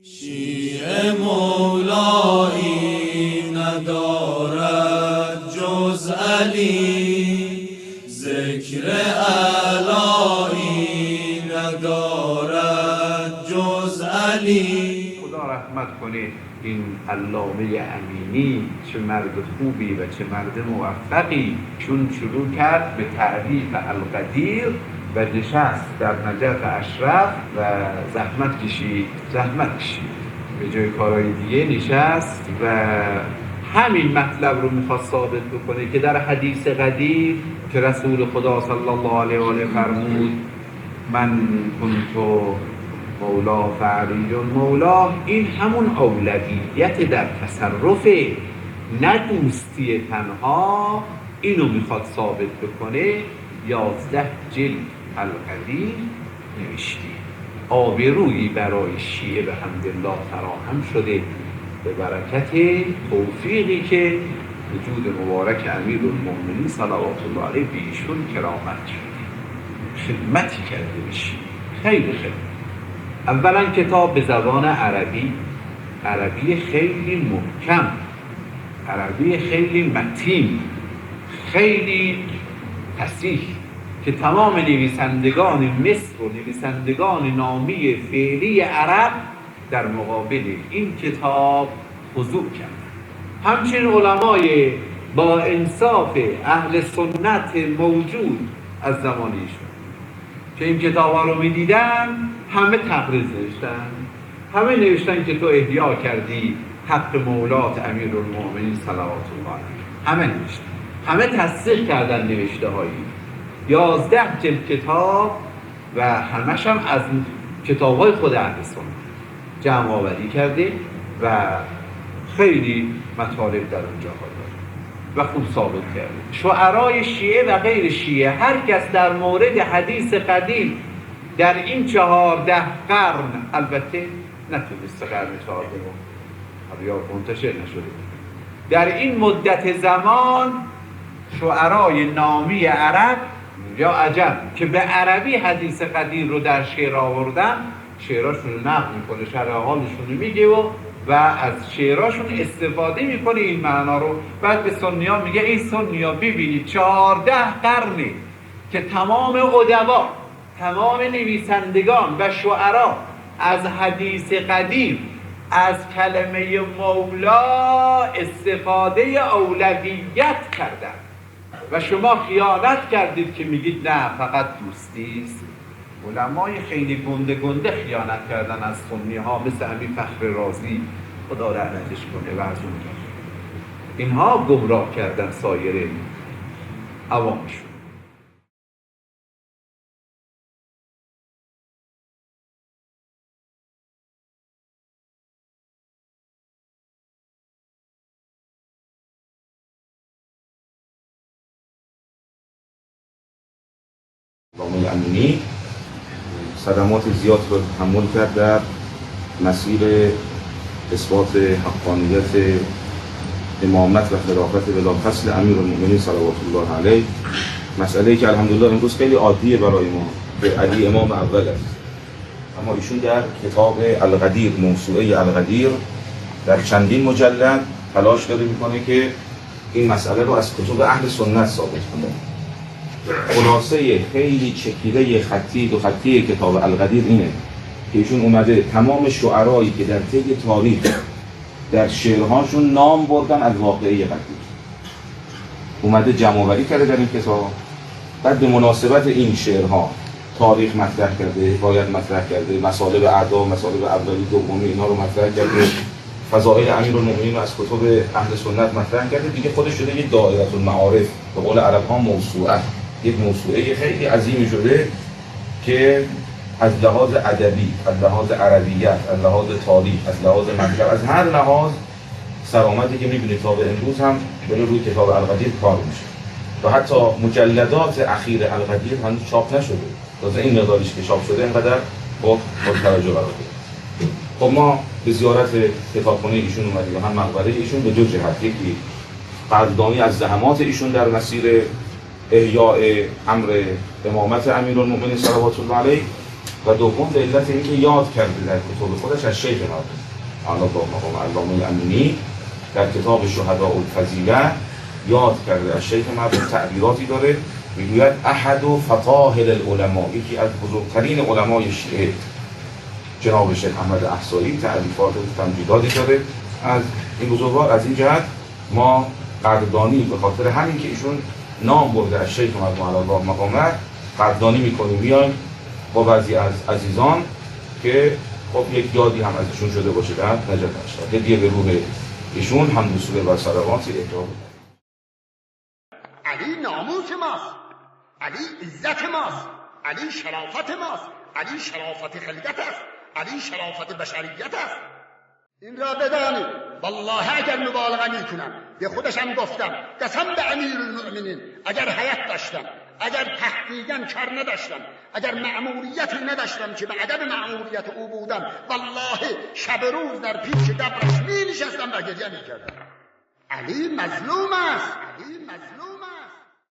شیعه مولایی ندارد جز علی، ذکر علایی ندارد جز علی. خدا رحمت کنه این علامه امینی، چه مرد خوبی و چه مرد موفقی، چون شروع کرد به تعریف القدیر و نشست در نجف اشرف و زحمت کشید به جای کارهای دیگه نشست و همین مطلب رو میخواست ثابت بکنه که در حدیث قدیر که رسول خدا صلی الله علیه و آله فرمود من کنت مولا فعلی مولا، این همون اولویت در تصرف، نه دوستی تنها. اینو میخواد ثابت بکنه. 11 جلد القدیر نوشته. آبرویی برای شیعه به حمدالله فراهم شده به برکت توفیقی که وجود مبارک امیرالمؤمنین صلوات الله علیه به ایشون کرامت شده. خدمتی کرده به شیعه، خیلی اولا کتاب به زبان عربی خیلی محکم، عربی خیلی متین، خیلی فصیح که تمام نویسندگان مصر و نویسندگان نامی فعلی عرب در مقابل این کتاب خضوع کردند. همچنین علمای با انصاف اهل سنت موجود از زمان ایشون که این کتاب ها رو می دیدن، همه تقریض نوشتن، همه نوشتن که تو احیا کردی حق مولات امیرالمؤمنین صلوات الله علیه. همه نوشتن، همه تصدیق کردن نوشته هایی. 11 جلد کتاب و همش هم از کتاب های خود اهل سنت جمع آوری کرده و خیلی مطالب در اونجا داره و خوب ثابت کرده. شعرای شیعه و غیر شیعه هر کس در مورد حدیث قدیم در این 14 قرن، البته نتونست قرن 14 یا منتشر نشده، در این مدت زمان شعرای نامی عرب یا عجم که به عربی حدیث قدیم رو در شعر آوردن، شعراشون رو نقل میکنه، شرح حالشون رو میگه و از شعراشون استفاده میکنه این معنا رو. بعد به سنیان میگه این سنیا ببینید 14 قرنه که تمام ادبا، تمام نویسندگان و شعرا از حدیث قدیم، از کلمه مولا استفاده اولویت کردن و شما خیانت کردید که میگید نه فقط دوستیست. علمای خیلی گنده خیانت کردن از سنی ها، مثل همین فخر رازی، خدا رحمتش کنه و از اونجا اینها گمراه کردن سایر عوامشون. علامه امینی صدمات زیاد را تحمل کرد در مسیر اثبات حقانیت امامت و خلافت بلافاصل امیرالمؤمنین صلوات الله علیه. مسئله‌ای که الحمدلله امروز خیلی عادیه برای ما، به علی امام اول است، اما ایشون در کتاب القدیر، موسوعه القدیر، در چندین مجلد تلاش داره میکنه که این مسئله رو از کتب اهل سنت ثابت کنه. خلاصه خیلی چکیده خطی کتاب القدیر اینه که ایشون اومده تمام شعرایی که در طی تاریخ در شعرهاشون نام بردن از واقعه قدیر، اومده جمع‌آوری کرده در این کتاب. بعد به مناسبت این شعرها تاریخ مطرح کرده، حکایت مطرح کرده، مصالب اعدا، مصالب اولی دومی اینا رو مطرح کرده، فضائل امیرالمؤمنین رو از کتب اهل سنت مطرح کرده. دیگه خودش شده یه دایره المعارف، به قول عرب ها موسوعه، یک موسوعه خیلی عظیمی شده که از لحاظ ادبی، از لحاظ عربیت، از لحاظ تاریخ، از لحاظ مطلب، از هر لحاظ سرآمدی که می‌بینید تا به امروز هم داره روی کتاب القدیر کار میشه و حتی مجلدات اخیر القدیر هنوز چاپ نشده. تازه این مقداریش که چاپ شده اینقدر با توجه قرار گرفته. خب ما به زیارت کتابخانه ایشون اومدیم و هم مقبره ایشون به دو جهت. یکی قدردانی از زحمات ایشون در مسیر احیاء امر امامت امیرالمؤمنین صلوات الله علیه و دوم به علت اینکه یاد کرده در کتاب خودش از شیخ مرحوم اعلی مقام علامه امینی در کتاب شهداء الفضیله یاد کرده از شیخ مرحوم تعبیراتی داره، میگوید احد فطاهل العلماء، یکی از بزرگترین علمای شیعه جناب شیخ احمد احصایی تعریفات تمجیداتی داره از این بزرگوار. از این جهت ما قدردانی به خاطر همین که ایشون نام برده از شیخ مرحوم علی الله مقامه قدردانی میکنیم، بیایم با بعضی از عزیزان که خب یک یادی هم ازشون شده باشه در نجات اشرار هدیه به روح ایشون هم رسول و صلوات اهدا. علی ناموس ماست، علی عزت ماست، علی شرافت ماست، علی شرافت خلقت است، علی شرافت بشریت است. این را بدانید. والله اگر مبالغه میکنم به خودشم گفتم، قسم به امیرالمؤمنین اگر حیات داشتم، اگر تحقیقاً کار نداشتم، اگر مأموریتی نداشتم که به ادب مأموریت او بودم، والله شب روز در پیش قبرش می نشستم و گریه میکردم. علی مظلوم است،